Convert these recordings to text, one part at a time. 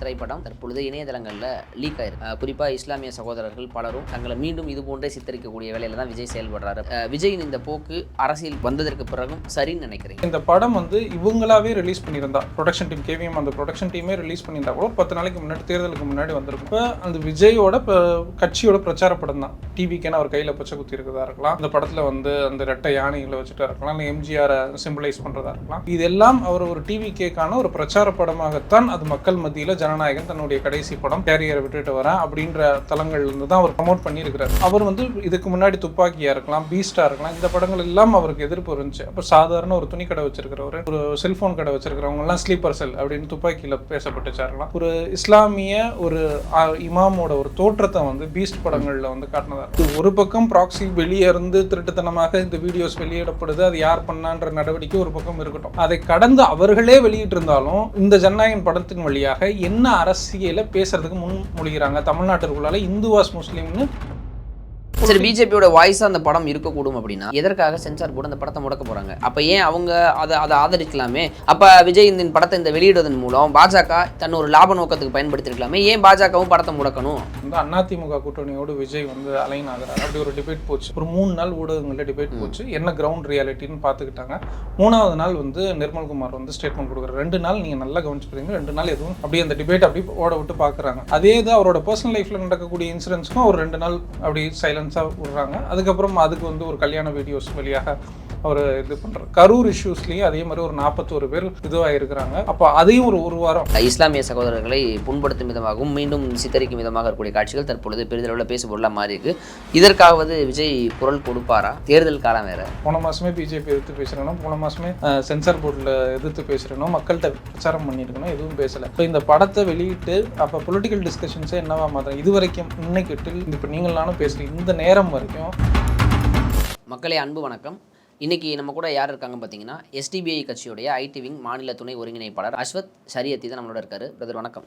திரைப்படம் தற்பொழுது இணையதளங்களில் லீக் ஆயிருக்கு. குறிப்பாக இஸ்லாமிய சகோதரர்கள் பலரும் தங்களை மீண்டும் இது போன்றே சித்தரிக்கக்கூடிய வேலையில தான் விஜய் செயல்படுறாரு. விஜயின் இந்த போக்கு அரசியல் வந்ததற்கு பிறகும் சரின்னு நினைக்கிறேன். இந்த படம் இவங்களாவே ரிலீஸ் பண்ணியிருந்தா, ப்ரொடக்ஷன் டீம் கேவிஎம் அந்த ப்ரொடக்ஷன் டீமே ரிலீஸ் பண்ணியிருந்தா கூட 10 நாளைக்கு முன்னாடி தேர்தலுக்கு முன்னாடி வந்திருக்கும். இப்போ அந்த விஜயோட கட்சியோட பிரச்சார படம் தான். டிவிக்கேன்னு அவர் கையில் பச்சை குத்தி இருக்கிறதா இருக்கலாம், அந்த படத்தில் அந்த ரெட்டை யானைகளை வச்சுட்டு இருக்கலாம், இல்லை எம்ஜிஆரை சிம்பிளைஸ் பண்ணுறதா இருக்கலாம். இதெல்லாம் அவர் ஒரு டிவிக்கேக்கான ஒரு பிரச்சார படமாகத்தான் அது மக்கள் மத்தியில் ஜனநாயகன் தன்னுடைய கடைசி படம் கேரியரை விட்டுட்டு வரேன் அப்படின்ற தளங்கள்ல இருந்து தான் அவர் ப்ரமோட் பண்ணியிருக்கிறார். அவர் இதுக்கு முன்னாடி துப்பாக்கியா இருக்கலாம், பீஸ்டா இருக்கலாம், இந்த படங்கள் எல்லாம் அவருக்கு எதிர்ப்பு இருந்துச்சு. அப்போ சாதாரண ஒரு துணி கடை வச்சிருக்கிறவர், ஒரு செல்போன் கடை வச்சிருக்கிறவங்க எல்லாம் ஸ்லீப்பர் செல் அப்படின்னு துப்பாக்கியில் பேசப்பட்டுச்சாருலாம். ஒரு இஸ்லாமிய ஒரு இமாமோட ஒரு தோற்றத்தை பீஸ்ட் படங்கள்ல காட்டினதா. ஒரு பக்கம் ப்ராக்சி வெளியே இருந்து திருட்டுத்தனமாக இந்த வீடியோஸ் வெளியிடப்படுது, அது யார் பண்ணான்ற நடவடிக்கை ஒரு பக்கம் இருக்கட்டும். அதை கடந்து அவர்களே வெளியிட்டு இருந்தாலும் இந்த ஜனநாயகன் படத்தின் வழியாக என்ன அரசியலை பேசுறதுக்கு முன்மொழிகிறாங்க. தமிழ்நாட்டிற்குள்ளால இந்துவாஸ் முஸ்லீம்னு சரி, பிஜேபியோட வாய்ஸா அந்த படம் இருக்கக்கூடும் அப்படின்னா எதற்காக சென்சார் போர்டு அந்த படத்தை முடக்க போறாங்க? அப்ப ஏன் அவங்க அதை ஆதரிக்கலாமே? அப்ப விஜய் இந்த படத்தை இந்த வெளியிடுவதன் மூலம் பாஜக தன் ஒரு லாப நோக்கத்துக்கு பயன்படுத்திருக்கலாமே, ஏன் பாஜகவும் படத்தை முடக்கணும்? அதிமுக கூட்டணியோடு விஜய் அலைன் ஆகிறார். அப்படி ஒரு டிபேட் போச்சு. ஒரு 3 நாள் ஊடகங்கள்ல டிபேட் போச்சு. என்ன கிரவுண்ட் ரியாலிட்டின்னு பார்த்துக்கிட்டாங்க. 3வது நாள் நிர்மல்குமார் ஸ்டேட்மெண்ட் கொடுக்குறாரு. 2 நாள் நீங்க நல்லா கவனிச்சுக்கிறீங்க, 2 நாள் எதுவும் அப்படியே அந்த டிபேட் அப்படி ஓட விட்டு பாக்குறாங்க. அதே தான் அவரோட பர்சனல் லைஃப்ல நடக்கக்கூடிய இன்சிடென்ட்ஸ்க்கும் ஒரு 2 நாள் அப்படி சைலன்ஸா விடுறாங்க. அதுக்கப்புறம் அதுக்கு ஒரு கல்யாண வீடியோஸ் வழியாக அவர் இது பண்றாரு. கரூர் இஷ்யூஸ்லயும் அதே மாதிரி ஒரு 41 பேர் இதுவாக இருக்கிறாங்க. அப்போ அதையும் ஒரு வாரம் இஸ்லாமிய சகோதரர்களை புண்படுத்தும் விதமாகவும் மீண்டும் சித்தரிக்கும் விதமாக இருக்கக்கூடிய காட்சிகள் தற்பொழுது பெரிதளவில் பேசுபொருளாக மாறி இருக்கு. இதற்காவது விஜய் குரல் கொடுப்பாரா? தேர்தல் காலம் வேற. போன மாசமே பிஜேபி எதிர்த்து பேசுறணும், போன மாசமே சென்சார் போர்டில் எதிர்த்து பேசுறணும், மக்கள்கிட்ட பிரச்சாரம் பண்ணியிருக்கணும், எதுவும் பேசல. இப்போ இந்த படத்தை வெளியிட்டு அப்போ பொலிட்டிக்கல் டிஸ்கஷன்ஸே என்னவா மாத்திரம் இது வரைக்கும் இன்னைக்கு இப்போ நீங்கள் நானும் பேசுறேன் இந்த நேரம் வரைக்கும். மக்களே அன்பு வணக்கம். இன்றைக்கி நம்ம கூட யார் இருக்காங்க பார்த்தீங்கன்னா, எஸ்டிபிஐ கட்சியுடைய ஐடி விங் மாநில துணை ஒருங்கிணைப்பாளர் அஸ்வத் ஷரியத்தி தான் நம்மளோட இருக்காரு. பிரதர் வணக்கம்.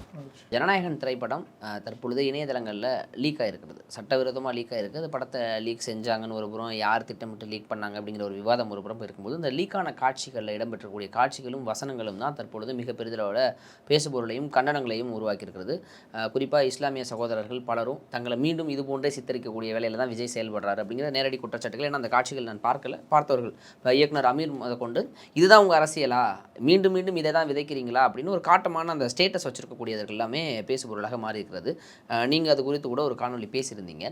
ஜனநாயகன் திரைப்படம் தற்பொழுது இணையதளங்களில் லீக் ஆகிருக்கிறது, சட்டவிரோதமாக லீக் ஆகிருக்கு. அந்த படத்தை லீக் செஞ்சாங்கன்னு ஒரு புறம், யார் திட்டமிட்டு லீக் பண்ணாங்க அப்படிங்கிற ஒரு விவாதம் ஒரு புறம் இருக்கும்போது, இந்த லீக்கான காட்சிகளில் இடம்பெற்றக்கூடிய காட்சிகளும் வசனங்களும் தான் தற்பொழுது மிக பெரிதளவில் பேசுபொருளையும் கண்டனங்களையும் உருவாக்கியிருக்கிறது. குறிப்பாக இஸ்லாமிய சகோதரர்கள் பலரும் தங்களை மீண்டும் இது போன்றே சித்தரிக்கக்கூடிய வேலையில் தான் விஜய் செயல்படுறாரு அப்படிங்கிற நேரடி குற்றச்சாட்டுகள். ஏன்னா அந்த காட்சிகள் நான் பார்த்தவர்கள் இயக்குனர் அமீர் கொண்டு இதுதான் உங்கள் அரசியலா, மீண்டும் மீண்டும் இதை தான் விதைக்கிறீங்களா அப்படின்னு ஒரு காட்டமான அந்த ஸ்டேட்டஸ் வச்சிருக்கக்கூடியவர்கள் எல்லாமே பேசுபொருளாக மாறி இருக்கிறது. நீங்கள் அது குறித்து கூட ஒரு காணொலி பேசியிருந்தீங்க.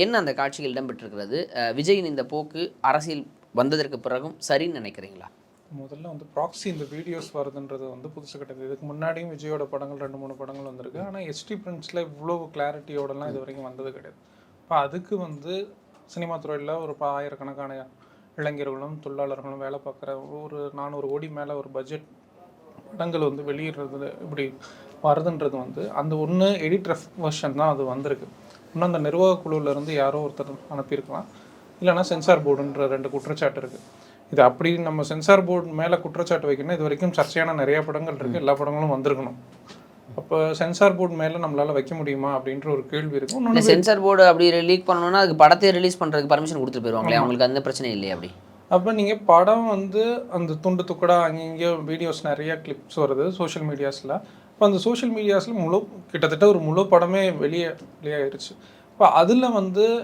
என்ன அந்த காட்சிகள் இடம்பெற்றிருக்கிறது? விஜயின் இந்த போக்கு அரசியல் வந்ததற்கு பிறகும் சரின்னு நினைக்கிறீங்களா? முதல்ல ப்ராக்சி இந்த வீடியோஸ் வருதுன்றது புதுசு கிடையாது. இதுக்கு முன்னாடியும் விஜயோட படங்கள் 2-3 படங்கள் வந்திருக்கு. ஆனால் எஸ்டி பிரிண்ட்ஸில் இவ்வளோ கிளாரிட்டியோடலாம் இது வரைக்கும் வந்தது கிடையாது. இப்போ அதுக்கு சினிமா துறையில் ஒரு ஆயிரக்கணக்கான இளைஞர்களும் தொழிலாளர்களும் வேலை பார்க்குற ஒரு 400 கோடி மேலே ஒரு பட்ஜெட் படங்கள் வெளியிடுறது இப்படி வருதுன்றது அந்த ஒன்று எடிட் வெர்ஷன் தான் அது வந்திருக்கு. இன்னும் அந்த நிர்வாக குழுவிலேருந்து யாரோ ஒருத்தர் அனுப்பியிருக்கலாம், இல்லைனா சென்சார் போர்டுன்ற 2 குற்றச்சாட்டு இருக்குது. இது அப்படி நம்ம சென்சார் போர்டு மேலே குற்றச்சாட்டு வைக்கணும். இது வரைக்கும் சர்ச்சையான நிறைய படங்கள் இருக்குது, எல்லா படங்களும் வந்திருக்கணும். அப்போ சென்சார் போர்டு மேலே நம்மளால் வைக்க முடியுமா அப்படின்ற ஒரு கேள்வி இருக்கும். சென்சார் போர்டு அப்படி லீக் பண்ணணும்னா அதுக்கு படத்தை ரிலீஸ் பண்ணுறதுக்கு பர்மிஷன் கொடுத்துட்டு போயிடுவாங்களே, அவங்களுக்கு அந்த பிரச்சனை இல்லையா? அப்படி அப்போ நீங்கள் படம் அந்த துண்டு துக்கடா அங்கேயே வீடியோஸ் நிறைய கிளிப்ஸ் வருது சோஷியல் மீடியாஸில். இப்போ அந்த சோஷியல் மீடியாஸில் கிட்டத்தட்ட ஒரு முழு படமே வெளியாயிருச்சு. இப்போ அதில்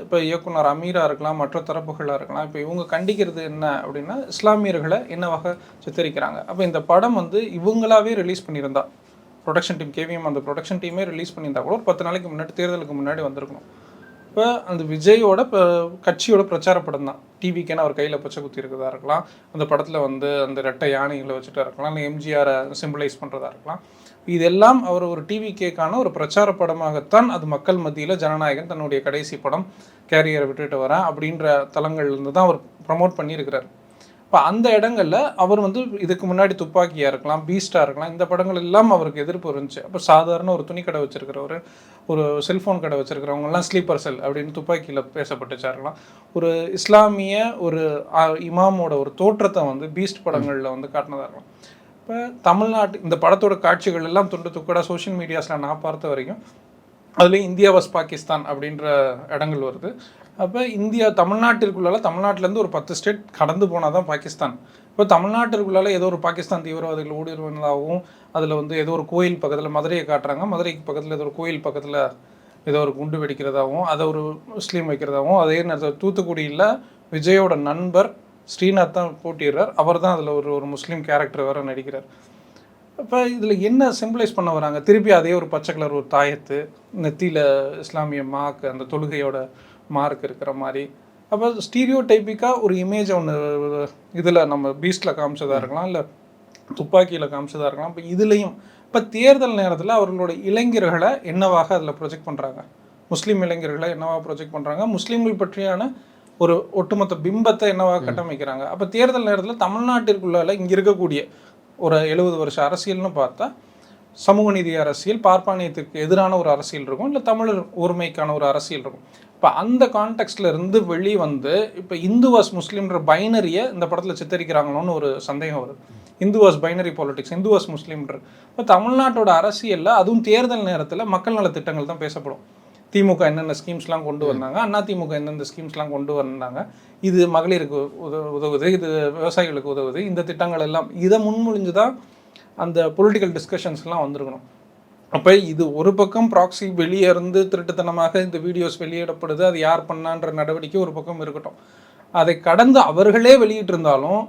இப்போ இயக்குனர் அமீராக இருக்கலாம், மற்ற தரப்புகளாக இருக்கலாம். இப்போ இவங்க கண்டிக்கிறது என்ன அப்படின்னா, இஸ்லாமியர்களை என்னவாக சித்தரிக்கிறாங்க. அப்போ இந்த படம் இவங்களாவே ரிலீஸ் பண்ணியிருந்தா, ப்ரொடக்ஷன் டீம் கேவிஎம் அந்த ப்ரொடக்ஷன் டீமே ரிலீஸ் பண்ணியிருந்தா கூட 10 நாளைக்கு முன்னாடி தேர்தலுக்கு முன்னாடி வந்திருக்கணும். இப்போ அந்த விஜயோட கட்சியோட பிரச்சார படம் தான். டிவிக்கேன்னு அவர் கையில் பச்சை குத்தி இருக்கிறதா இருக்கலாம், அந்த படத்தில் அந்த ரெட்டை யானைகளை வச்சுட்டு இருக்கலாம், இல்லை எம்ஜிஆரை சிம்பிளைஸ் பண்ணுறதா இருக்கலாம். இதெல்லாம் அவர் ஒரு டிவிக்கேக்கான ஒரு பிரச்சார படமாகத்தான் அது மக்கள் மத்தியில் ஜனநாயகன் தன்னுடைய கடைசி படம் கேரியரை விட்டுட்டு வரேன் அப்படின்ற தளங்கள்லேருந்து தான் அவர் ப்ரமோட் பண்ணியிருக்கிறார். இப்போ அந்த இடங்களில் அவர் இதுக்கு முன்னாடி துப்பாக்கியா இருக்கலாம், பீஸ்டா இருக்கலாம், இந்த படங்கள் எல்லாம் அவருக்கு எதிர்ப்பு இருந்துச்சு. அப்போ சாதாரண ஒரு துணி கடை வச்சிருக்கிறவர், ஒரு செல்ஃபோன் கடை வச்சிருக்கிறவங்கலாம் ஸ்லீப்பர் செல் அப்படின்னு துப்பாக்கியில் பேசப்பட்டுச்சாருலாம். ஒரு இஸ்லாமிய ஒரு இமாமோட ஒரு தோற்றத்தை பீஸ்ட் படங்களில் காட்டினதா இருக்கலாம். இப்போ தமிழ்நாட்டு இந்த படத்தோட காட்சிகள் எல்லாம் துண்டு துக்கடா சோஷியல் மீடியாஸில் நான் பார்த்த வரைக்கும் அதுலேயும் இந்தியா வஸ் பாகிஸ்தான் அப்படின்ற இடங்கள் வருது. அப்போ இந்தியா தமிழ்நாட்டிலேருந்து ஒரு 10 ஸ்டேட் கடந்து போனால் தான் பாகிஸ்தான். இப்போ தமிழ்நாட்டிற்குள்ளால ஏதோ ஒரு பாகிஸ்தான் தீவிரவாதிகள் ஊடுருவதாகவும் அதில் வந்து ஏதோ ஒரு கோயில் பக்கத்தில் மதுரையை காட்டுறாங்க, மதுரைக்கு பக்கத்தில் ஏதோ ஒரு கோயில் பக்கத்தில் ஏதோ ஒரு குண்டு வெடிக்கிறதாகவும் அதை ஒரு முஸ்லீம் வைக்கிறதாகவும், அதே நேரத்தில் தூத்துக்குடியில் விஜயோட நண்பர் ஸ்ரீநாத் தான் போட்டிடுறார், அவர் தான் அதில் ஒரு முஸ்லீம் கேரக்டர் வேறு நடிக்கிறார். அப்போ இதில் என்ன சிம்பிளைஸ் பண்ண வராங்க? திருப்பி அதே ஒரு பச்சை கலர் ஒரு தாயத்து, நெத்தியில் இஸ்லாமிய மார்க், அந்த தொழுகையோட மார்க் இருக்கிற மாதிரி. அப்போ ஸ்டீரியோ டைப்பிக்காக ஒரு இமேஜ் ஒன்று இதில் நம்ம பீஸ்டில் காமிச்சதாக இருக்கலாம், இல்லை துப்பாக்கியில் காமிச்சதாக இருக்கலாம். இப்போ இதுலேயும் இப்போ தேர்தல் நேரத்தில் அவர்களோட இளைஞர்களை என்னவாக அதில் ப்ரொஜெக்ட் பண்ணுறாங்க, முஸ்லீம் இளைஞர்களை என்னவாக ப்ரொஜெக்ட் பண்ணுறாங்க, முஸ்லீம்கள் பற்றியான ஒரு ஒட்டுமொத்த பிம்பத்தை என்னவாக கட்டமைக்கிறாங்க. அப்போ தேர்தல் நேரத்தில் தமிழ்நாட்டிற்குள்ளால இங்கே இருக்கக்கூடிய ஒரு 70 வருஷ அரசியல்னு பார்த்தா சமூக நீதி அரசியல், பார்ப்பானியத்துக்கு எதிரான ஒரு அரசியல் இருக்கும், இல்லை தமிழர் ஒருமைக்கான ஒரு அரசியல் இருக்கும். இப்போ அந்த கான்டெக்ஸ்டில் இருந்து வெளியே வந்து இப்போ இந்து வாஸ் முஸ்லீம்ன்ற பைனரியை இந்த படத்தில் சித்தரிக்கிறாங்களோன்னு ஒரு சந்தேகம் வருது. Hindu vs binary politics, Hindu vs முஸ்லீம்ன்ற. இப்போ தமிழ்நாட்டோட அரசியலில் அதுவும் தேர்தல் நேரத்தில் மக்கள் நல திட்டங்கள் தான் பேசப்படும். திமுக என்னென்ன ஸ்கீம்ஸ்லாம் கொண்டு வந்தாங்க, அதிமுக எந்தெந்த ஸ்கீம்ஸ்லாம் கொண்டு வந்தாங்க, இது மகளிருக்கு உதவுது, இது விவசாயிகளுக்கு உதவுது, இந்த திட்டங்கள் எல்லாம் இதை முன்மொழிஞ்சு தான் அந்த பொலிட்டிக்கல் டிஸ்கஷன்ஸ்லாம் வந்திருக்கணும். அப்போ இது ஒரு பக்கம் ப்ராக்ஸி வெளியே இருந்து திருட்டுத்தனமாக இந்த வீடியோஸ் வெளியிடப்படுது, அது யார் பண்ணான்ற நடவடிக்கை ஒரு பக்கம் இருக்கட்டும். அதை கடந்து அவர்களே வெளியிட்டிருந்தாலும்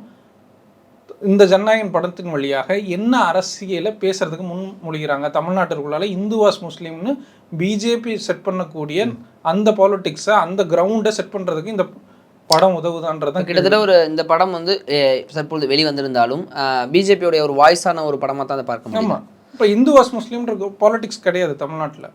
இந்த ஜனநாயகன் படத்தின் வழியாக என்ன அரசியலை பேசுறதுக்கு முன்மொழிகிறாங்க? தமிழ்நாட்டிற்குள்ளால இந்துவாஸ் முஸ்லீம்னு பிஜேபி செட் பண்ணக்கூடிய அந்த பாலிட்டிக்ஸை, அந்த கிரவுண்டை செட் பண்ணுறதுக்கு இந்த படம் உதவுதான்றதான். கிட்டத்தட்ட ஒரு இந்த படம் வந்து தற்பொழுது வெளிவந்திருந்தாலும் பிஜேபியோடைய ஒரு வாய்ஸான ஒரு படமாக தான் அதை பார்க்க முடியும். ஆமாம், இப்போ இந்துவாஸ் முஸ்லீம்ன்ற பாலிட்டிக்ஸ் கிடையாது தமிழ்நாட்டில்.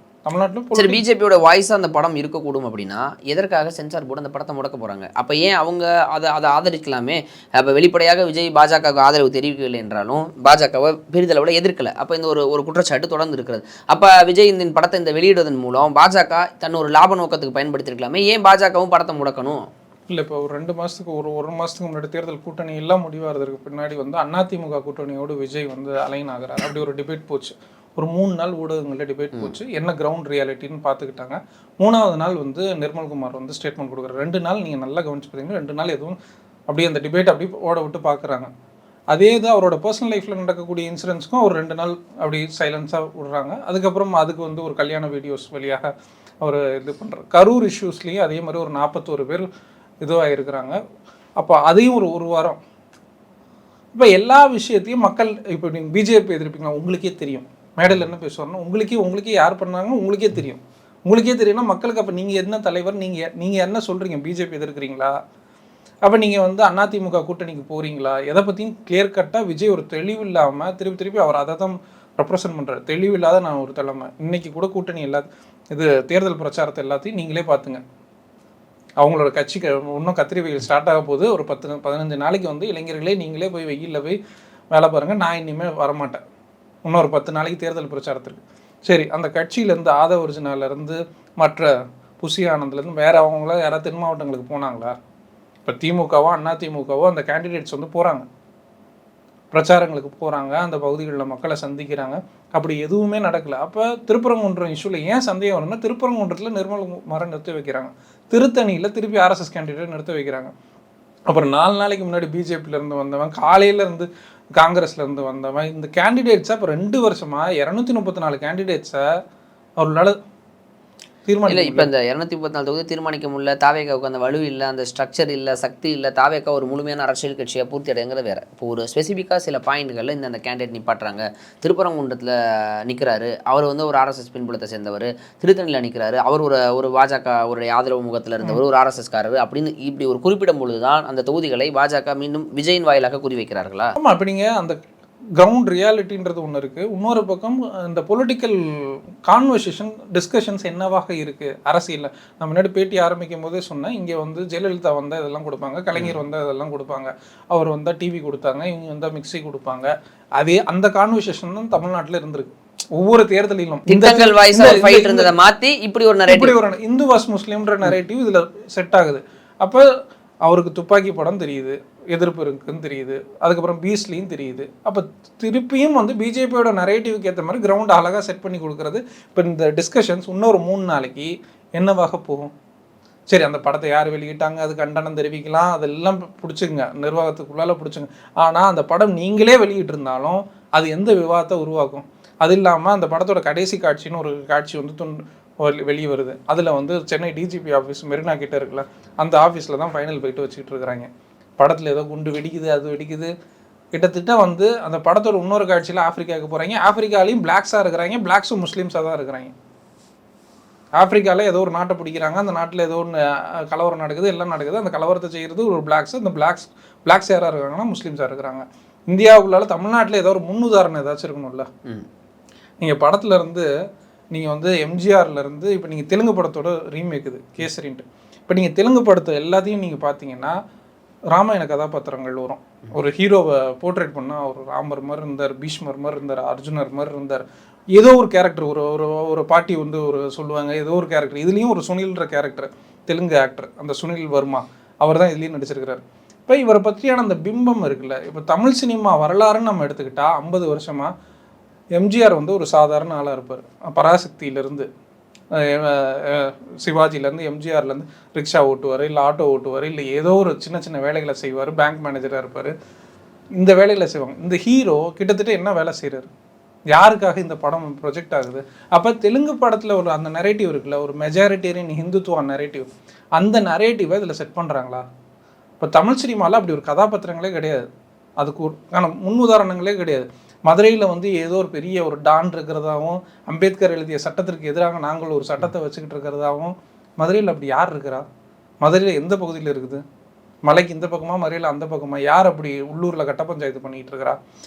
சரி, பிஜேபியோட வாய்ஸாக அந்த படம் இருக்கக்கூடும் அப்படின்னா எதற்காக சென்சார் போர்டு அந்த படத்தை முடக்க போகிறாங்க? அப்போ ஏன் அவங்க அதை ஆதரிக்கலாமே? அப்போ வெளிப்படையாக விஜய் பாஜகவுக்கு ஆதரவு தெரிவிக்கவில்லை என்றாலும் பாஜகவை பெரிதளவில் எதிர்க்கலை. அப்போ இந்த ஒரு குற்றச்சாட்டு தொடர்ந்து இருக்கிறது. அப்போ விஜய் இந்த படத்தை இந்த வெளியிடுவதன் மூலம் பாஜக தன் ஒரு லாப நோக்கத்துக்கு பயன்படுத்திருக்கலாமே, ஏன் பாஜகவும் படத்தை முடக்கணும்? இல்லை, இப்போ ஒரு 2 மாதத்துக்கு ஒரு மாதத்துக்கு முன்னாடி தேர்தல் கூட்டணி எல்லாம் முடிவாகிறதுக்கு பின்னாடி வந்து அதிமுக கூட்டணியோடு விஜய் வந்து அலைன் ஆகிறார். அப்படி ஒரு டிபேட் போச்சு. ஒரு 3 நாள் ஊடகங்களில் டிபேட் போச்சு. என்ன கிரவுண்ட் ரியாலிட்டின்னு பார்த்துக்கிட்டாங்க. 3ஆவது நாள் வந்து நிர்மல்குமார் வந்து ஸ்டேட்மெண்ட் கொடுக்குறாரு. 2 நாள் நீங்கள் நல்லா கவனிச்சு பார்த்தீங்கன்னா 2 நாள் எதுவும் அப்படியே அந்த டிபேட் அப்படி ஓட விட்டு பார்க்குறாங்க. அதே இது அவரோட பர்சனல் லைஃப்பில் நடக்கக்கூடிய இன்சிடென்ட்ஸ்க்கும் ஒரு 2 நாள் அப்படி சைலன்ஸாக விடுறாங்க. அதுக்கப்புறம் அதுக்கு வந்து ஒரு கல்யாண வீடியோஸ் வழியாக அவர் இது பண்ணுறாரு. கரூர் இஷ்யூஸ்லேயும் அதே மாதிரி ஒரு 41 பேர் இதுவாக இருக்கிறாங்க. அப்போ அதையும் ஒரு வாரம். இப்போ எல்லா விஷயத்தையும் மக்கள் இப்போ நீங்கள் பிஜேபி எதிர்ப்பீங்களா? உங்களுக்கே தெரியும். மேடையில் என்ன பேசுவார்னா உங்களுக்கே யார் பண்ணாங்க உங்களுக்கே தெரியும். உங்களுக்கே தெரியும்னா மக்களுக்கு அப்போ நீங்கள் என்ன தலைவர், நீங்கள் என்ன சொல்கிறீங்க? பிஜேபி எதிர்க்கிறீங்களா? அப்போ நீங்கள் வந்து அதிமுக கூட்டணிக்கு போகிறீங்களா? எதை பற்றியும் கிளியர் கட்டாக விஜய் ஒரு தெளிவில்லாமல் திருப்பி அவர் அதை தான் ரெப்ரசன்ட் பண்ணுறாரு. தெளிவில்லாத நான் ஒரு தலைமை. இன்றைக்கி கூட கூட்டணி இது தேர்தல் பிரச்சாரத்தை எல்லாத்தையும் நீங்களே பார்த்துங்க. அவங்களோட கட்சிக்கு இன்னும் கத்திரி வெயில் ஸ்டார்ட் ஆக போது ஒரு 10-15 நாளைக்கு வந்து இளைஞர்களே நீங்களே போய் வெயிலில் போய் வேலை பாருங்கள், நான் இனிமேல் வரமாட்டேன், இன்னொரு 10 நாளைக்கு தேர்தல் பிரச்சாரத்திற்கு. சரி, அந்த கட்சியிலேருந்து ஆதவ ஒரிஜினாலேருந்து மற்ற புசி ஆனந்த்லேருந்து வேறு அவங்கள யாராவது தென் மாவட்டங்களுக்கு போனாங்களா? இப்போ திமுகவோ அதிமுகவோ அந்த கேண்டிடேட்ஸ் வந்து போகிறாங்க, பிரச்சாரங்களுக்கு போகிறாங்க, அந்த பகுதிகளில் மக்களை சந்திக்கிறாங்க. அப்படி எதுவுமே நடக்கலை. அப்போ திருப்பரங்குன்றம் இஷ்யூவில் ஏன் சந்தேகம் வரும்னா, திருப்பரங்குன்றத்தில் நிர்மல்குமாரை நிறுத்தி வைக்கிறாங்க, திருத்தணியில் திருப்பி ஆர்எஸ்எஸ் கேண்டிடேட் நிறுத்தி வைக்கிறாங்க. அப்புறம் 4 நாளைக்கு முன்னாடி பிஜேபியிலேருந்து வந்தவன், காலையிலேருந்து காங்கிரஸ்லேருந்து வந்தவன், இந்த கேண்டிடேட்ஸை இப்போ 2 வருஷமாக 234 கேண்டிடேட்ஸை அவர்களால் இல்லை. இப்போ இந்த 234 தொகுதி தீர்மானிக்க முடியல, தாவேகாவுக்கு அந்த வலு இல்லை, அந்த ஸ்ட்ரக்சர் இல்லை, சக்தி இல்லை, தாவேகா ஒரு முழுமையான அரசியல் கட்சியாக பூர்த்தி அடைங்கிறது வேறு. இப்போ ஒரு ஸ்பெசிஃபிக்காக சில பாயிண்ட்களில் இந்த கேண்டிடேட் நிப்பாட்டுறாங்க. திருப்பரங்குன்றத்தில் நிற்கிறாரு, அவர் வந்து ஒரு ஆர்எஸ்எஸ் பின்புலத்தை சேர்ந்தவர். திருத்தணியில் நிற்கிறாரு, அவர் ஒரு பாஜக ஒரு ஆதரவு முகத்தில் இருந்தவர், ஒரு ஆர்எஸ்எஸ்காரர் அப்படின்னு இப்படி ஒரு குறிப்பிடும் பொழுது தான் அந்த தொகுதிகளை பாஜக மீண்டும் விஜயின் வாயிலாக குறி வைக்கிறார்களா? ஆமாம், அப்போ நீங்கள் அந்த கிரவுண்ட் ரியாலிட்டின்றது ஒன்று இருக்குது. இன்னொரு பக்கம் இந்த பொலிட்டிக்கல் கான்வர்சேஷன் டிஸ்கஷன்ஸ் என்னவாக இருக்குது அரசியலில். நான் முன்னாடி பேட்டி ஆரம்பிக்கும் போதே சொன்னேன், இங்கே வந்து ஜெயலலிதா வந்தால் இதெல்லாம் கொடுப்பாங்க, கலைஞர் வந்தால் இதெல்லாம் கொடுப்பாங்க, அவர் வந்தால் டிவி கொடுத்தாங்க, இவங்க வந்தால் மிக்சி கொடுப்பாங்க. அதே அந்த கான்வர்சேஷன் தான் தமிழ்நாட்டில் இருந்திருக்கு. ஒவ்வொரு தேர்தலிலும் இப்படி ஒரு இந்து வாஸ் முஸ்லீம்ன்ற நரேட்டிவ் இதில் செட் ஆகுது. அப்போ அவருக்கு துப்பாக்கி படம் தெரியுது, எதிர்ப்பு இருக்குன்னு தெரியுது, அதுக்கப்புறம் பீஸ்லியும் தெரியுது. அப்போ திருப்பியும் வந்து பிஜேபியோட நரேட்டிவ்க்கு ஏற்ற மாதிரி கிரவுண்ட் அழகாக செட் பண்ணி கொடுக்குறது. இப்போ இந்த டிஸ்கஷன்ஸ் இன்னொரு 3 நாளைக்கு என்னவாக போகும்? சரி, அந்த படத்தை யார் வெளியிட்டாங்க, அது கண்டனம் தெரிவிக்கலாம், அதெல்லாம் பிடிச்சிங்க, நிர்வாகத்துக்குள்ளால பிடிச்சிங்க. ஆனால் அந்த படம் நீங்களே வெளியிட்டிருந்தாலும் அது எந்த விவாதத்தை உருவாக்கும்? அது இல்லாமல் அந்த படத்தோட கடைசி காட்சின்னு ஒரு காட்சி வந்து வெளியே வருது. அதில் வந்து சென்னை டிஜிபி ஆஃபீஸ் மெரினா கிட்ட இருக்குல்ல, அந்த ஆஃபீஸில் தான் ஃபைனல் போயிட்டு வச்சுக்கிட்டு இருக்கிறாங்க. படத்தில் ஏதோ குண்டு வெடிக்குது, அது வெடிக்குது. கிட்டத்தட்ட வந்து அந்த படத்தோட இன்னொரு காட்சியில் ஆப்பிரிக்காவுக்கு போகிறாங்க. ஆப்பிரிக்காலையும் பிளாக்ஸாக இருக்கிறாங்க, பிளாக்ஸும் முஸ்லீம்ஸாக தான் இருக்கிறாங்க. ஆப்பிரிக்காவில் ஏதோ ஒரு நாட்டை பிடிக்கிறாங்க, அந்த நாட்டில் ஏதோ ஒன்று கலவரம் நடக்குது, எல்லாம் நடக்குது. அந்த கலவரத்தை செய்கிறது ஒரு பிளாக்ஸ். அந்த பிளாக்ஸ் யாராக இருக்காங்கன்னா முஸ்லீம்ஸாக இருக்கிறாங்க. இந்தியாவுக்குள்ளால தமிழ்நாட்டில் ஏதோ ஒரு முன்னுதாரணம் ஏதாச்சும் இருக்கணும்ல. நீங்கள் படத்துல இருந்து நீங்கள் வந்து எம்ஜிஆர்லேருந்து இப்போ நீங்கள் தெலுங்கு படத்தோட ரீமேக் இது கேசரின்ட்டு. இப்போ நீங்கள் தெலுங்கு படத்தை எல்லாத்தையும் நீங்கள் பார்த்தீங்கன்னா ராமாயண கதாபாத்திரங்கள் வரும். ஒரு ஹீரோவை போர்ட்ரேட் பண்ணால் ஒரு ராமர் மாதிரி இருந்தார், பீஷ்மர் மாதிரி இருந்தார், அர்ஜுனர் மாதிரி இருந்தார். ஏதோ ஒரு கேரக்டர், ஒரு ஒரு ஒரு பாட்டி வந்து ஒரு சொல்லுவாங்க, ஏதோ ஒரு கேரக்டர். இதுலேயும் ஒரு சுனில்ன்ற கேரக்டர், தெலுங்கு ஆக்டர், அந்த சுனில் வர்மா, அவர் தான் இதுலேயும் நடிச்சிருக்கிறார். இப்போ இவரை பற்றியான அந்த பிம்பம் இருக்குல்ல, இப்போ தமிழ் சினிமா வரலாறுன்னு நம்ம எடுத்துக்கிட்டால் 50 வருஷமாக எம்ஜிஆர் வந்து ஒரு சாதாரண ஆளாக இருப்பார். பராசக்தியிலேருந்து சிவாஜிலேருந்து எம்ஜிஆர்லேருந்து ரிக்ஷா ஓட்டுவார், இல்லை ஆட்டோ ஓட்டுவார், இல்லை ஏதோ ஒரு சின்ன சின்ன வேலைகளை செய்வார், பேங்க் மேனேஜராக இருப்பார். இந்த வேலைகளை செய்வாங்க. இந்த ஹீரோ கிட்டத்தட்ட என்ன வேலை செய்கிறாரு, யாருக்காக இந்த படம் ப்ரொஜெக்ட் ஆகுது? அப்போ தெலுங்கு படத்தில் ஒரு அந்த நரேட்டிவ் இருக்குல்ல, ஒரு மெஜாரிட்டேரியன் ஹிந்துத்துவா நரேட்டிவ், அந்த நரேட்டிவை இதில் செட் பண்ணுறாங்களா? இப்போ தமிழ் சினிமாவில் அப்படி ஒரு கதாபாத்திரங்களே கிடையாது, அதுக்கு ஒரு முன் உதாரணங்களே கிடையாது. மதுரையில் வந்து ஏதோ ஒரு பெரிய ஒரு டான் இருக்கிறதாகவும், அம்பேத்கர் எழுதிய சட்டத்திற்கு எதிராக நாங்கள் ஒரு சட்டத்தை வச்சுக்கிட்டு இருக்கிறதாகவும், மதுரையில் அப்படி யார் இருக்கிறா? மதுரையில் எந்த பகுதியில் இருக்குது? மலைக்கு இந்த பக்கமாக, மதுரையில் அந்த பக்கமாக? யார் அப்படி உள்ளூரில் கட்ட பஞ்சாயத்து பண்ணிகிட்டு இருக்கிறா?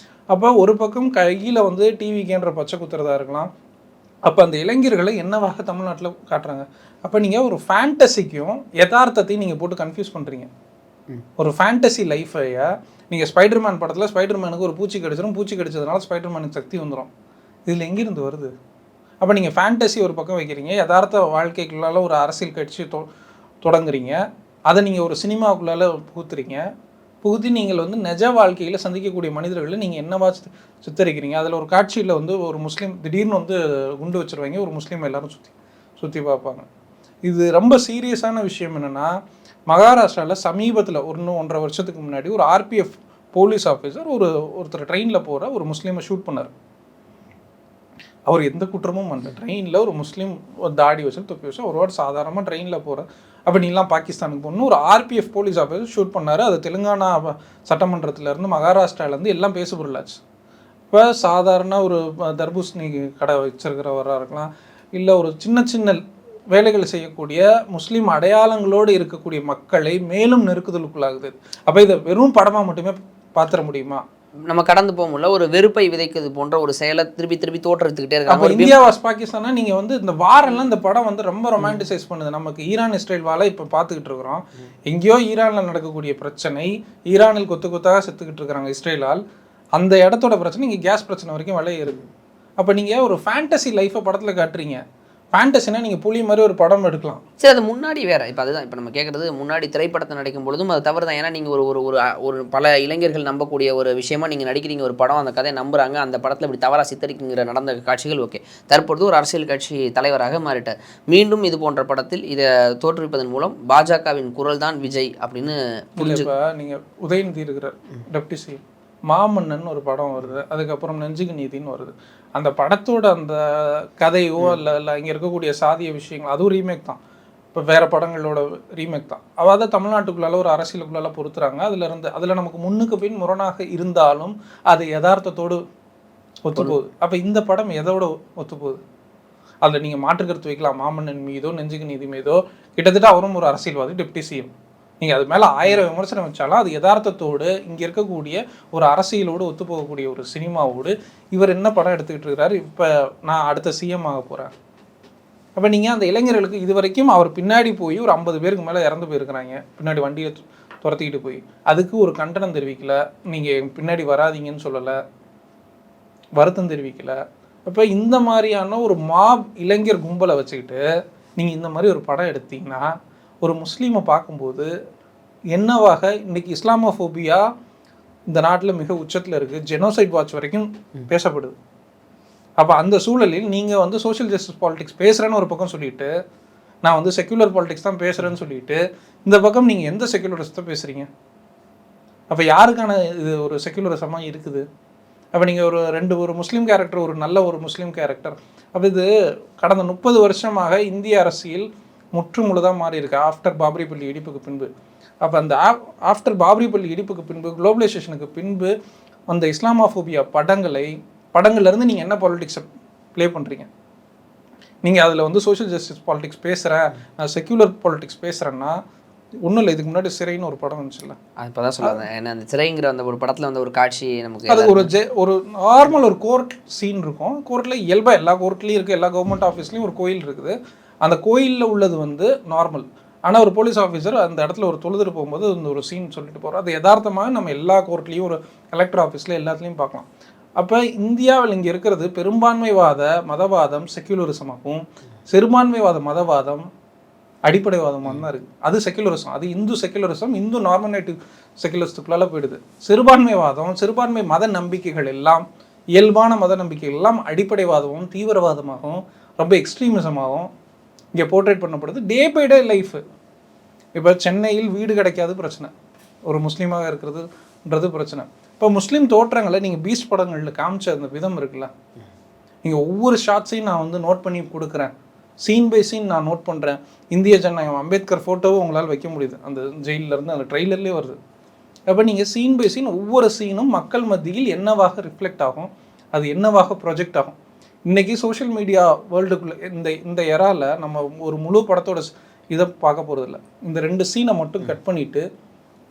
அப்போ ஒரு பக்கம் கையில் வந்து டிவிக்கேன்ற பச்சை குத்துறதா இருக்கலாம். அப்போ அந்த இளைஞர்களை என்னவாக தமிழ்நாட்டில் காட்டுறாங்க? அப்போ நீங்கள் ஒரு ஃபேண்டசிக்கும் யதார்த்தத்தையும் நீங்கள் போட்டு கன்ஃபியூஸ் பண்ணுறீங்க. ஒரு ஃபேண்டசி லைஃபையை நீங்கள் ஸ்பைடர்மேன் படத்தில் ஸ்பைடர்மேனுக்கு ஒரு பூச்சி கடிச்சிடும், பூச்சி கடிச்சதுனால ஸ்பைடர்மேனுக்கு சக்தி வந்துடும். இதில் எங்கேருந்து வருது? அப்போ நீங்கள் ஃபேண்டசி ஒரு பக்கம் வைக்கிறீங்க, யதார்த்த வாழ்க்கைக்குள்ளால ஒரு அரசியல் கட்சி தொடங்குறீங்க, அதை நீங்கள் ஒரு சினிமாவுக்குள்ளால புகுத்தி நீங்கள் வந்து நிஜ வாழ்க்கையில் சந்திக்கக்கூடிய மனிதர்களை நீங்கள் என்னவா சித்தரிக்கிறீங்க. அதில் ஒரு காட்சியில் வந்து ஒரு முஸ்லீம் திடீர்னு வந்து குண்டு வச்சுருவாங்க, ஒரு முஸ்லீம் எல்லாரும் சுற்றி பார்ப்பாங்க. இது ரொம்ப சீரியஸான விஷயம். என்னென்னா, மகாராஷ்டிராவில் சமீபத்தில் 1.5 வருஷத்துக்கு முன்னாடி ஒரு ஆர்பிஎஃப் போலீஸ் ஆஃபீஸர் ஒருத்தர் ட்ரெயினில் போகிற ஒரு முஸ்லீமை ஷூட் பண்ணார். அவர் எந்த குற்றமும் பண்ணல. ட்ரெயினில் ஒரு முஸ்லீம் தாடி வச்சு தொப்பி வச்சு ஒருவாடு சாதாரணமாக ட்ரெயினில் போகிற, அப்போ நீலாம் பாகிஸ்தானுக்கு போகணும், ஒரு ஆர்பிஎஃப் போலீஸ் ஆஃபீஸர் ஷூட் பண்ணார். அது தெலுங்கானா சட்டமன்றத்திலேருந்து மகாராஷ்டிராவிலேருந்து எல்லாம் பேசு பொருளாச்சு. இப்போ சாதாரண ஒரு தர்பூசணி கடை வச்சிருக்கிறவராக இருக்கலாம், இல்லை ஒரு சின்ன சின்ன வேலைகளை செய்யக்கூடிய முஸ்லீம் அடையாளங்களோடு இருக்கக்கூடிய மக்களை மேலும் நெருக்குதலுக்குள்ளாகுது. அப்போ இதை வெறும் படமாக மட்டுமே பார்த்துட முடியுமா? நம்ம கடந்து போக முடியல, ஒரு வெறுப்பை விதைக்கிறது போன்ற ஒரு செயலை திருப்பி திருப்பி தோற்றுக்கிட்டே இருக்காங்க. அப்போ இந்தியா வாஸ் பாகிஸ்தானா நீங்கள் வந்து இந்த வாரெல்லாம் இந்த படம் வந்து ரொம்ப ரொமான்டிசைஸ் பண்ணுது. நமக்கு ஈரான் இஸ்ரேல் வாழை இப்போ பார்த்துக்கிட்டு இருக்கிறோம். எங்கேயோ ஈரானில் நடக்கக்கூடிய பிரச்சனை, ஈரானில் கொத்து கொத்தாக செத்துக்கிட்டு இருக்கிறாங்க இஸ்ரேலால். அந்த இடத்தோட பிரச்சனை இங்கே கேஸ் பிரச்சனை வரைக்கும் விலை இருக்குது. அப்போ நீங்கள் ஒரு ஃபேண்டசி லைஃப்பை படத்தில் காட்டுறீங்க. ஃபேண்டசினா நீங்கள் புலி மாதிரி ஒரு படம் எடுக்கலாம். சரி, அது முன்னாடி வேறு. இப்போ அதுதான் இப்போ நம்ம கேட்குறது, முன்னாடி திரைப்படத்தை நடிக்கும் பொழுதும் அது தவறு தான். ஏன்னா நீங்கள் ஒரு பல இளைஞர்கள் நம்பக்கூடிய ஒரு விஷயமா நீங்கள் நடிக்கிறீங்க ஒரு படம், அந்த கதையை நம்புகிறாங்க, அந்த படத்தில் இப்படி தவறாக சித்தரிக்குங்கிற நடந்த காட்சிகள் ஓகே. தற்பொழுது ஒரு அரசியல் கட்சி தலைவராக மாறிட்டார். மீண்டும் இது போன்ற படத்தில் இதை தோற்றுவிப்பதன் மூலம் பாஜகவின் குரல் தான் விஜய் அப்படின்னு புரிஞ்சு. இப்போ நீங்கள் உதயநிதி இருக்கிற டெப்டி சிஎம், மாமன்னன் ஒரு படம் வருது, அதுக்கப்புறம் நெஞ்சுக்கு நீதினு வருது. அந்த படத்தோட அந்த கதையோ இல்லை இங்கே இருக்கக்கூடிய சாதிய விஷயங்கள் அதுவும் ரீமேக் தான். இப்போ வேறு படங்களோட ரீமேக் தான். அதாவது தமிழ்நாட்டுக்குள்ளால ஒரு அரசியலுக்குள்ளால பொறுத்துறாங்க. அதில் நமக்கு முன்னுக்கு பின் முரணாக இருந்தாலும் அது யதார்த்தத்தோடு ஒத்துப்போகுது. அப்போ இந்த படம் எதோட ஒத்துப்போகுது? அதில் நீங்கள் மாற்றுக்கருத்து வைக்கலாம், மாமன்னன் மீதோ நெஞ்சுக்கு நீதி மீதோ. கிட்டத்தட்ட அவரும் ஒரு அரசியல்வாதி, டெப்டி சிஎம். நீங்கள் அது மேலே 1000 விமர்சனம் வச்சாலும் அது யதார்த்தத்தோடு இங்கே இருக்கக்கூடிய ஒரு அரசியலோடு ஒத்துப்போகக்கூடிய ஒரு சினிமாவோடு இவர் என்ன படம் எடுத்துக்கிட்டு இருக்கிறாரு, இப்போ நான் அடுத்த சிஎம் ஆக போகிறேன். அப்போ நீங்கள் அந்த இளைஞர்களுக்கு இது வரைக்கும் அவர் பின்னாடி போய் ஒரு 50 பேருக்கு மேலே இறந்து போயிருக்கிறாங்க, பின்னாடி வண்டியை துரத்திக்கிட்டு போய். அதுக்கு ஒரு கண்டனம் தெரிவிக்கல, நீங்கள் பின்னாடி வராதிங்கன்னு சொல்லலை, வருத்தம் தெரிவிக்கல. அப்போ இந்த மாதிரியான ஒரு மாப் இளைஞர் கும்பலை வச்சுக்கிட்டு நீங்கள் இந்த மாதிரி ஒரு படம் எடுத்தீங்கன்னா ஒரு முஸ்லீமை பார்க்கும்போது என்னவாக இன்றைக்கி இஸ்லாமோஃபோபியா இந்த நாட்டில் மிக உச்சத்தில் இருக்குது, ஜெனோசைட் வாட்ச் வரைக்கும் பேசப்படுது. அப்போ அந்த சூழலில் நீங்கள் வந்து சோஷியல் ஜஸ்டிஸ் பாலிடிக்ஸ் பேசுகிறேன்னு ஒரு பக்கம் சொல்லிட்டு நான் வந்து செக்யூலர் பாலிடிக்ஸ் தான் பேசுகிறேன்னு சொல்லிட்டு இந்த பக்கம் நீங்கள் எந்த செக்யூலரிஸ்ட்டை பேசுகிறீங்க? அப்போ யாருக்கான இது ஒரு செக்யூலரிசமாக இருக்குது? அப்போ நீங்கள் ஒரு முஸ்லீம் கேரக்டர், ஒரு நல்ல ஒரு முஸ்லீம் கேரக்டர், அப்போ இது கடந்த 30 வருஷமாக இந்திய அரசியல் முற்று முழுதாக மாறி இருக்கு ஆஃப்டர் பாபரி பள்ளி இடிப்புக்கு பின்பு. அப்போ அந்த ஆஃப்டர் பாபரி பள்ளி இடிப்புக்கு பின்பு, குளோபலைசேஷனுக்கு பின்பு அந்த இஸ்லாமாஃபோபியா படங்கள்லேருந்து நீங்கள் என்ன பாலிடிக்ஸை ப்ளே பண்ணுறீங்க? நீங்கள் அதில் வந்து சோஷியல் ஜஸ்டிஸ் பாலிடிக்ஸ் பேசுகிறேன், நான் செக்யூலர் பாலிடிக்ஸ் பேசுகிறேன்னா ஒன்றும் இல்லை. இதுக்கு முன்னாடி சிறைன்னு ஒரு படம் வந்துச்சுல்ல, அது இப்போ தான் சொல்லுவாங்க. ஏன்னா அந்த சிறைங்கிற அந்த ஒரு படத்தில் வந்து ஒரு காட்சி நமக்கு அது ஒரு நார்மல் ஒரு கோர்ட் சீன் இருக்கும். கோர்ட்டில் இயல்பாக எல்லா கோர்ட்லேயும் இருக்குது, எல்லா கவர்மெண்ட் ஆஃபீஸ்லேயும் ஒரு கோயில் இருக்குது. அந்த கோயிலில் உள்ளது வந்து நார்மல். ஆனால் ஒரு போலீஸ் ஆஃபீஸர் அந்த இடத்துல ஒரு தொழுதுட்டு போகும்போது அந்த ஒரு சீன் சொல்லிட்டு போகிறோம். அது யதார்த்தமாக நம்ம எல்லா கோர்ட்லேயும், ஒரு கலெக்டர் ஆஃபீஸில் எல்லாத்துலேயும் பார்க்கலாம். அப்போ இந்தியாவில் இங்கே இருக்கிறது பெரும்பான்மைவாத மதவாதம் செக்யூலரிசமாகவும், சிறுபான்மைவாத மதவாதம் அடிப்படைவாதமாக தான் இருக்குது. அது செக்யூலரிசம், அது இந்து செக்யூலரிசம், இந்து நார்மனேட்டிவ் செக்யூலரிசத்துக்குள்ளால போயிடுது. சிறுபான்மைவாதம், சிறுபான்மை மத நம்பிக்கைகள் எல்லாம், இயல்பான மத நம்பிக்கைகள் எல்லாம் அடிப்படைவாதமும் தீவிரவாதமாகவும் ரொம்ப எக்ஸ்ட்ரீமிசமாகவும் இங்கே போர்ட்ரேட் பண்ணப்படுது. Day by day life. இப்போ சென்னையில் வீடு கிடைக்காது பிரச்சனை, ஒரு முஸ்லீமாக இருக்கிறதுன்றது பிரச்சனை. இப்போ முஸ்லீம் தோற்றங்களை நீங்கள் பீஸ்ட் படங்களில் காமிச்ச அந்த விதம் இருக்குல்ல, நீங்கள் ஒவ்வொரு ஷார்ட்ஸையும் நான் வந்து நோட் பண்ணி கொடுக்குறேன், சீன் பை சீன் நான் நோட் பண்ணுறேன். இந்திய ஜனநாயகம் அம்பேத்கர் ஃபோட்டோவும் உங்களால் வைக்க முடியுது, அந்த ஜெயிலிருந்து அந்த ட்ரெய்லர்லேயே வருது. அப்போ நீங்கள் சீன் பை சீன் ஒவ்வொரு சீனும் மக்கள் மத்தியில் என்னவாக ரிஃப்ளெக்ட் ஆகும், அது என்னவாக ப்ரொஜெக்ட் ஆகும். இன்றைக்கி சோஷியல் மீடியா வேர்ல்டுக்குள்ளே இந்த எராவில் நம்ம ஒரு முழு படத்தோட இதை பார்க்க போகிறதில்ல. இந்த 2 சீனை மட்டும் கட் பண்ணிவிட்டு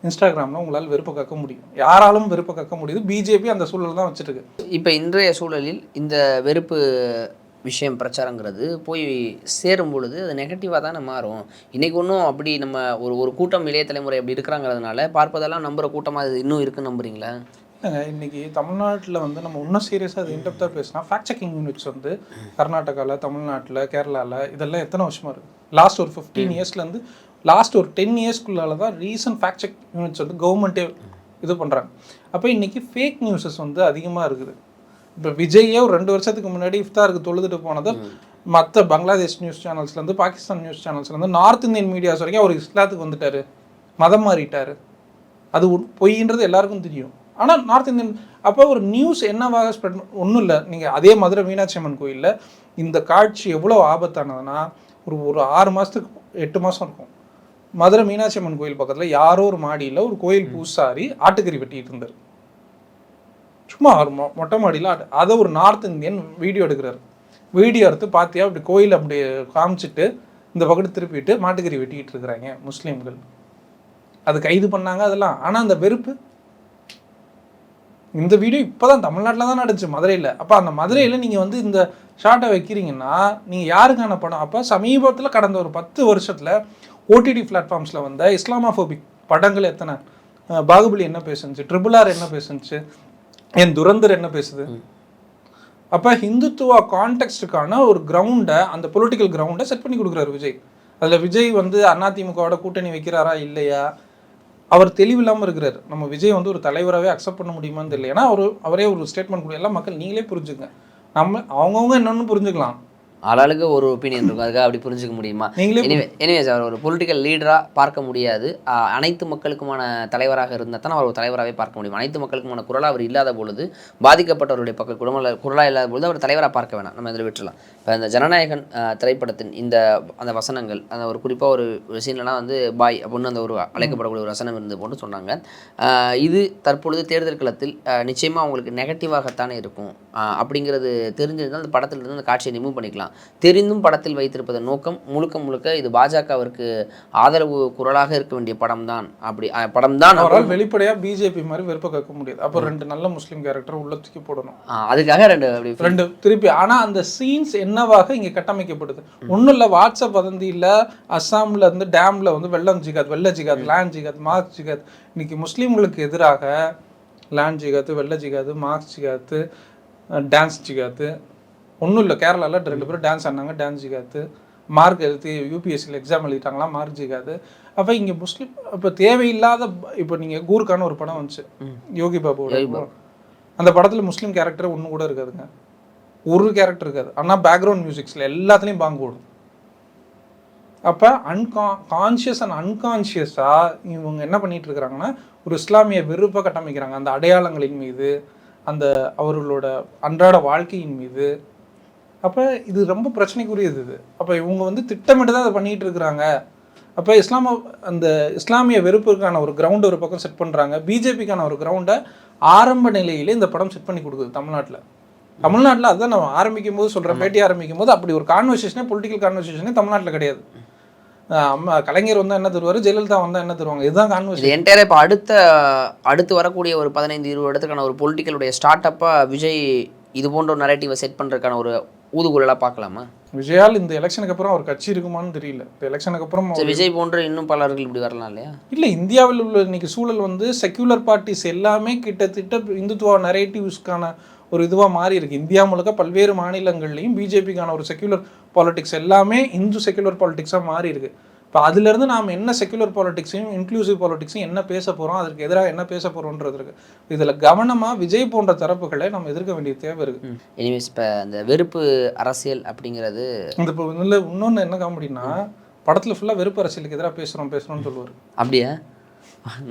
இன்ஸ்டாகிராமில் உங்களால் வெறுப்பை கக்க முடியும், யாராலும் வெறுப்பை கக்க முடியுது. பிஜேபி அந்த சூழல் தான் வச்சுருக்கு. இப்போ இன்றைய சூழலில் இந்த வெறுப்பு விஷயம் பிரச்சாரங்கிறது போய் சேரும் பொழுது அது நெகட்டிவாக தானே மாறும். இன்றைக்கி ஒன்றும் அப்படி நம்ம ஒரு கூட்டம் இளைய தலைமுறை அப்படி இருக்கிறாங்கிறதுனால பார்ப்பதெல்லாம் நம்புகிற கூட்டமாக அது இன்னும் இருக்குன்னு நம்புறீங்களா? இல்லைங்க, இன்றைக்கி தமிழ்நாட்டில் வந்து நம்ம இன்னும் சீரியஸாக அது இன்டெப்த்தாக பேசினா ஃபேக்ட் செக்கிங் யூனிட்ஸ் வந்து கர்நாடகாவில், தமிழ்நாட்டில், கேரளாவில் இதெல்லாம் எத்தனை வருஷமாக இருக்குது? லாஸ்ட் ஒரு 15 இயர்ஸ்லேருந்து லாஸ்ட் ஒரு 10 இயர்ஸ்க்குள்ளால தான் ரீசன்ட் ஃபேக்ட் செக் யூனிட்ஸ் வந்து கவர்மெண்ட்டே இது பண்ணுறாங்க. அப்போ இன்றைக்கி ஃபேக் நியூஸஸ் வந்து அதிகமாக இருக்குது. இப்போ விஜயே ஒரு 2 வருஷத்துக்கு முன்னாடி இஃப்தாருக்கு தொழுதுட்டு போனது மற்ற பங்களாதேஷ் நியூஸ் சேனல்ஸ்லேருந்து, பாகிஸ்தான் நியூஸ் சேனல்ஸ்லேருந்து, நார்த் இந்தியன் மீடியாஸ் வரைக்கும் அவர் இஸ்லாத்துக்கு வந்துட்டார், மதம் மாறிட்டார். அது பொய்ன்றது எல்லாருக்கும் தெரியும். ஆனால் நார்த் இந்தியன் அப்போ ஒரு நியூஸ் என்னவாக ஸ்ப்ரெட் ஒன்றும் இல்லை. நீங்கள் அதே மதுரை மீனாட்சி அம்மன் கோயிலில் இந்த காட்சி எவ்வளோ ஆபத்தானதுன்னா, ஒரு 6 மாதத்துக்கு 8 மாதம் இருக்கும். மதுரை மீனாட்சி அம்மன் கோயில் பக்கத்தில் யாரோ ஒரு மாடியில் ஒரு கோயில் பூசாரி ஆட்டுக்கறி வெட்டிகிட்டு இருந்தார். சும்மா ஒரு மொட்டை மாடியில் அதை ஒரு நார்த் இந்தியன் வீடியோ எடுக்கிறார். வீடியோ எடுத்து பார்த்தியா அப்படி கோயில் அப்படி காமிச்சிட்டு இந்த பக்கத்து திருப்பிட்டு மாட்டுக்கறி வெட்டிக்கிட்டு இருக்கிறாங்க முஸ்லீம்கள். அது கைது பண்ணாங்க அதெல்லாம். ஆனால் அந்த வெறுப்பு, இந்த வீடியோ இப்போ தான் தமிழ்நாட்டில் தான் நடந்துச்சு, மதுரையில். அப்போ அந்த மதுரையில் நீங்கள் வந்து இந்த ஷார்ட்டை வைக்கிறீங்கன்னா நீங்கள் யாருக்கான படம்? அப்போ சமீபத்தில் கடந்த ஒரு 10 வருஷத்தில் ஓடிடி பிளாட்ஃபார்ம்ஸில் வந்த இஸ்லாமாஃபோபிக் படங்கள் எத்தனை? பாகுபலி என்ன பேசுனுச்சு, RRR என்ன பேசுனுச்சு, என் துரந்தர் என்ன பேசுது? அப்போ ஹிந்துத்துவா கான்டெக்ஸ்டுக்கான ஒரு கிரவுண்டை, அந்த பொலிட்டிக்கல் கிரவுண்டை செட் பண்ணி கொடுக்குறாரு விஜய். அதில் விஜய் வந்து அதிமுகவோட கூட்டணி வைக்கிறாரா இல்லையா, அவர் தெளிவில்லாமல் இருக்கிறார். நம்ம விஜய் வந்து ஒரு தலைவராகவே அக்செப்ட் பண்ண முடியுமான்னு தெரியல. ஏன்னா அவரே ஒரு ஸ்டேட்மெண்ட் கொடுக்க, எல்லாம் மக்கள் நீங்களே புரிஞ்சுங்க, நம்ம அவங்கவுங்க என்னென்னு புரிஞ்சுக்கலாம். ஆளாளுக்கு ஒரு ஒப்பீனியன் இருக்கும், அதுக்காக அப்படி புரிஞ்சுக்க முடியுமா? எனிவேஸ் அவர் ஒரு பொலிட்டிக்கல் லீடராக பார்க்க முடியாது. அனைத்து மக்களுக்குமான தலைவராக இருந்தால் தான் அவர் ஒரு தலைவராகவே பார்க்க முடியும். அனைத்து மக்களுக்குமான குரலாக அவர் இல்லாத பொழுது, பாதிக்கப்பட்டவருடைய பக்கம் குரலாக இல்லாத பொழுது அவர் தலைவராக பார்க்க வேணாம், நம்ம இதில் விட்டுலாம். இப்போ இந்த ஜனநாயகன் திரைப்படத்தின் அந்த வசனங்கள், அந்த ஒரு குறிப்பாக ஒரு சீன்லாம் வந்து பாய் அப்படின்னு அந்த ஒரு அழைக்கப்படக்கூடிய ஒரு வசனம் இருந்து போட்டு சொன்னாங்க. இது தற்பொழுது தேர்தல் களத்தில் நிச்சயமாக அவங்களுக்கு நெகட்டிவாகத்தானே இருக்கும். அப்படிங்கிறது தெரிஞ்சிருந்தால் அந்த படத்திலிருந்து அந்த காட்சியை ரிமூவ் பண்ணிக்கலாம். தெரிந்தும் படத்தில் வைத்திருப்பதன் நோக்கம் முழுக்க இது பாஜகவிற்கு ஆதரவு குரலாக இருக்க வேண்டிய படம் தான். அப்படி படம் தான் அவரால் வெளிப்படையா பிஜேபி மாதிரி வெறுப்ப கேட்க முடியாது. அப்போ 2 நல்ல முஸ்லீம் கேரக்டர் உள்ள தூக்கி போடணும், அதுக்காக 2 திருப்பி. ஆனா அந்த சீன்ஸ் என்னவாக இங்க கட்டமைக்கப்படுது? ஒன்றும் இல்லை, வாட்ஸ்அப் வதந்தி இல்லை, அஸ்ஸாம்ல இருந்து டேம்ல வந்து வெள்ள ஜிகாத், லேண்ட் ஜிகாத், மார்க் ஜிகாத். இன்னைக்கு முஸ்லீம்களுக்கு எதிராக லேண்ட் ஜிகாத்து, வெள்ள ஜிகாத்து, மார்க்ஸ் ஜிகாத்து, டான்ஸ் ஜிகாத்து. ஒன்றும் இல்லை, கேரளாவில் 2 பேரும் டான்ஸ் ஆடினாங்க, டான்ஸ் ஜிகாத்து. மார்க் எழுதி யூபிஎஸ்சியில் எக்ஸாம் எழுதிட்டாங்களா, மார்க் ஜிகாது. அப்போ இங்கே முஸ்லீம் இப்போ தேவையில்லாத, இப்போ நீங்கள் கூர்க்கான ஒரு படம் வந்துச்சு யோகி பாபுவோட, அந்த படத்தில் முஸ்லீம் கேரக்டர் ஒன்று கூட இருக்காதுங்க, ஒரு கேரக்டர் இருக்காது. ஆனால் பேக்ரவுண்ட் மியூசிக்ஸில் எல்லாத்துலேயும் பாங்கு ஓடும். அப்போ கான்ஷியஸ் அண்ட் அன்கான்ஷியஸாக இவங்க என்ன பண்ணிட்டு இருக்கிறாங்கன்னா ஒரு இஸ்லாமிய வெறுப்பை கட்டமைக்கிறாங்க அந்த அடையாளங்களின் மீது, அந்த அவர்களோட அன்றாட வாழ்க்கையின் மீது. அப்போ இது ரொம்ப பிரச்சனைக்குரியது இது. அப்போ இவங்க வந்து திட்டமிட்டு தான் அதை பண்ணிகிட்டு இருக்கிறாங்க. அப்போ அந்த இஸ்லாமிய வெறுப்புக்கான ஒரு கிரவுண்டு ஒரு பக்கம் செட் பண்ணுறாங்க. பிஜேபிக்கான ஒரு கிரவுண்டை ஆரம்ப நிலையிலே இந்த படம் செட் பண்ணி கொடுக்குது தமிழ்நாட்டில். அதுதான் நான் ஆரம்பிக்கும் போது சொல்கிறேன், பேட்டி ஆரம்பிக்கும் போது அப்படி ஒரு கான்வர்சேஷனே, பொலிட்டிக்கல் கான்வர்சேஷனே தமிழ்நாட்டில் கிடையாது. கலைஞர் வந்தால் என்ன தருவார், ஜெயலலிதா வந்தால் என்ன தருவாங்க, இதுதான் கான்வர்சேஷன். என்டையராக இப்போ அடுத்து வரக்கூடிய ஒரு 15-20 வருடத்துக்கான ஒரு பொலிட்டிக்கலுடைய ஸ்டார்ட் அப்பாக விஜய் இது போன்ற ஒரு நரேட்டிவை செட் பண்ணுறதுக்கான ஒரு ஊதுகுழலாக பார்க்கலாமா? விஜயால் இந்த எலெக்ஷனுக்கு அப்புறம் ஒரு கட்சி இருக்குமான்னு தெரியல. இந்த எலெக்ஷனுக்கு அப்புறம் விஜய் போன்ற இன்னும் பலர்கள் இப்படி வரலாம் இல்லையா? இல்லை, இந்தியாவில் உள்ள இன்னைக்கு சூழல் வந்து செக்யூலர் பார்ட்டிஸ் எல்லாமே கிட்டத்தட்ட இந்துத்துவ நரேட்டிவ்ஸ்க்கான ஒரு இதுவாக மாறி இருக்கு. இந்தியா முழுக்க பல்வேறு மாநிலங்கள்லையும் பிஜேபிக்கான ஒரு செக்யூலர் பாலிடிக்ஸ் எல்லாமே இந்து செக்யூலர் பாலிடிக்ஸாக மாறி இருக்கு. இப்போ அதுலேருந்து நாம் என்ன செக்யூலர் பாலிடிக்ஸையும் இன்க்ளூசிவ் பாலிடிக்ஸையும் என்ன பேச போகிறோம், அதற்கு எதிராக என்ன பேச போகிறோன்றது இருக்கு. இதில் கவனமாக விஜய் போன்ற தரப்புகளை நம்ம எதிர்க்க வேண்டிய தேவை இருக்குது. எனிவேஸ், இப்போ இந்த வெறுப்பு அரசியல் அப்படிங்கிறது இந்த இப்போ இல்லை இன்னொன்று என்ன காமெடினா, படத்தில் ஃபுல்லாக வெறுப்பு அரசியலுக்கு எதிராக பேசுகிறோம்னு சொல்லுவார். அப்படியா?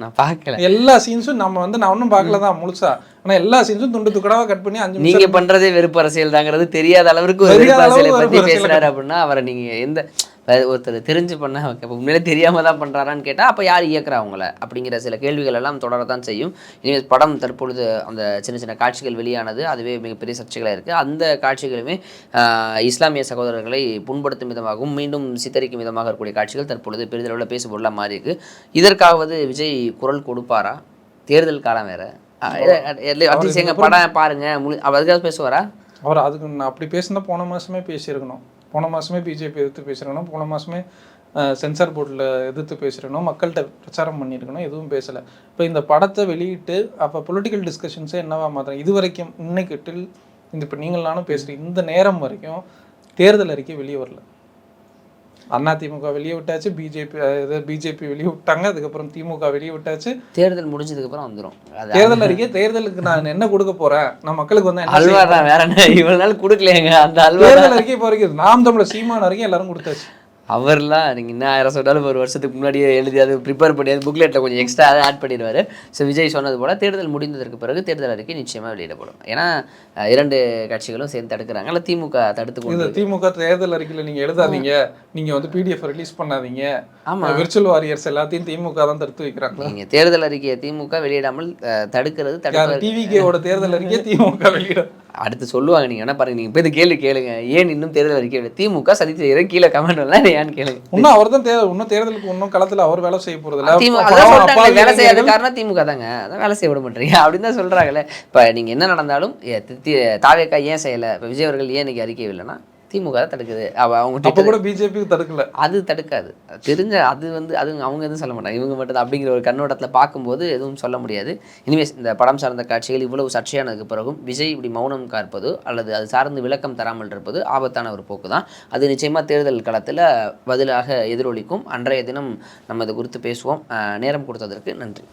நான் பார்க்கல. எல்லா சீன்ஸும் நான் ஒன்றும் பார்க்கல தான் முழுசா. ஆனால் எல்லா சீன்ஸும் துண்டு துக்கடாக கட் பண்ணி 5 நீங்கள் பண்ணுறதே வெறுப்பு அரசியல் தாங்கிறது தெரியாத அளவுக்கு வெறுப்பு அரசியலை பற்றி பேசுகிறாரு அப்படின்னா அவரை நீங்கள் எந்த ஒருத்தர் தெரிஞ்சு பண்ண இப்போ உண்மையிலே தெரியாமல் தான் பண்ணுறாரான்னு கேட்டால் அப்போ யார் இயக்குறா அவங்கள அப்படிங்கிற சில கேள்விகள் எல்லாம் தொடரத்தான் செய்யும். இனிமேல் படம் தற்பொழுது அந்த சின்ன சின்ன காட்சிகள் வெளியானது, அதுவே மிகப்பெரிய சர்ச்சைகளாக இருக்குது. அந்த காட்சிகளுமே இஸ்லாமிய சகோதரர்களை புண்படுத்தும் விதமாகவும் மீண்டும் சித்தரிக்கும் விதமாக இருக்கக்கூடிய காட்சிகள் தற்பொழுது பெரிதளவில் பேசுபொருளாக மாறி இருக்கு. இதற்காவது விஜய் குரல் கொடுப்பாரா? தேர்தல் காலம் வேற. அதிசயங்க படம் பாருங்க, அதுக்காக பேசுவாரா அவர்? அதுக்கு நான் அப்படி பேசினா போன மாதமே பேசியிருக்கணும். போன மாதமே பிஜேபி எதிர்த்து பேசியிருக்கணும். போன மாதமே சென்சார் போர்டில் எதிர்த்து பேசியிருக்கணும். மக்கள்கிட்ட பிரச்சாரம் பண்ணியிருக்கணும். எதுவும் பேசலை. இப்போ இந்த படத்தை வெளியிட்டு அப்போ பொலிட்டிக்கல் டிஸ்கஷன்ஸே என்னவா மாத்திரம் இது வரைக்கும் இன்னைக்கு இப்போ நீங்கள் நானும் பேசுகிறேன், இந்த நேரம் வரைக்கும் தேர்தல் அறிக்கை வெளியே வரல. அதிமுக வெளியே விட்டாச்சு, பிஜேபி வெளியே விட்டாங்க, அதுக்கப்புறம் திமுக வெளியே விட்டாச்சு. தேர்தல் முடிஞ்சதுக்கப்புறம் வந்துடும் தேர்தல் அறிக்கை. தேர்தலுக்கு நான் என்ன கொடுக்க போறேன், நான் மக்களுக்கு வந்து அல்வா தான், வேற என்ன இவ்வளவு நாள் கொடுக்கலையேங்க. அந்த அல்வா தேர்தல் அறிக்கை இப்போ வரைக்கும் நாம் தமிழர் சீமான் வரைக்கும் எல்லாரும் கொடுத்தாச்சு. அவர்லாம் நீங்கள் என்ன 1000 சொன்னாலும் ஒரு வருஷத்துக்கு முன்னாடியே எழுதி அது ப்ரிப்பேர் பண்ணி அது புக்லெட்டில் கொஞ்சம் எக்ஸ்ட்ரா ஆட் பண்ணிடுவார். ஸோ விஜய் சொன்னது போல் தேர்தல் முடிந்ததற்கு பிறகு தேர்தல் அறிக்கை நிச்சயமாக வெளியிடப்படும். ஏன்னா 2 கட்சிகளும் சேர்ந்து தடுக்கிறாங்க. இல்லை திமுக தடுத்து கொண்டு திமுக தேர்தல் அறிக்கையில் நீங்கள் எழுதாதீங்க, நீங்கள் வந்து பிடிஎஃப் ரிலீஸ் பண்ணாதீங்க. ஆமாம், விர்ச்சுவல் வாரியர்ஸ் எல்லாத்தையும் திமுக தான் தடுத்து வைக்கிறாங்க. நீங்கள் தேர்தல் அறிக்கையை திமுக வெளியிடாமல் தடுக்கிறது டிவிகேவோட தேர்தல் அறிக்கையை திமுக வெளியிட அடுத்து சொல்லுவாங்க. நீங்கள் என்ன பாருங்க, நீங்கள் போய் கேள்வி கேளுங்க, ஏன் இன்னும் தேர்தல் அறிக்கை திமுக சதி செய்கிற கீழே கமெண்ட் வரலாம் ஏன்னு கேளுங்க. இன்னும் அவர் தான் இன்னும் தேர்தலுக்கு இன்னும் களத்தில் அவர் வேலை செய்ய போகிறது வேலை செய்யாத காரணம் திமுக தாங்க, அதான் வேலை செய்ய விட மாட்டீங்க அப்படின்னு தான் சொல்கிறாங்களே. இப்போ நீங்கள் என்ன நடந்தாலும் தாவேக்கா ஏன் செய்யலை, இப்போ விஜய் அவர்கள் ஏன் இன்னைக்கு அறிக்கை இல்லைன்னா திமுக தான் தடுக்குது. அவங்க கூட பிஜேபி தடுக்கல, அது தடுக்காது தெரிஞ்ச அது அவங்க எதுவும் சொல்ல மாட்டாங்க, இவங்க மட்டும் அப்படிங்கிற ஒரு கண்ணோட்டத்தில் பார்க்கும்போது எதுவும் சொல்ல முடியாது. இனிமேல் இந்த படம் சார்ந்த காட்சிகள் இவ்வளவு சர்ச்சையானதுக்கு பிறகும் விஜய் இப்படி மௌனம் காப்பதோ அல்லது அது சார்ந்து விளக்கம் தராமல் இருப்பது ஆபத்தான ஒரு போக்கு தான். அது நிச்சயமாக தேர்தல் களத்தில் பதிலாக எதிரொலிக்கும். அன்றைய தினம் நம்ம இது குறித்து பேசுவோம். நேரம் கொடுத்ததற்கு நன்றி.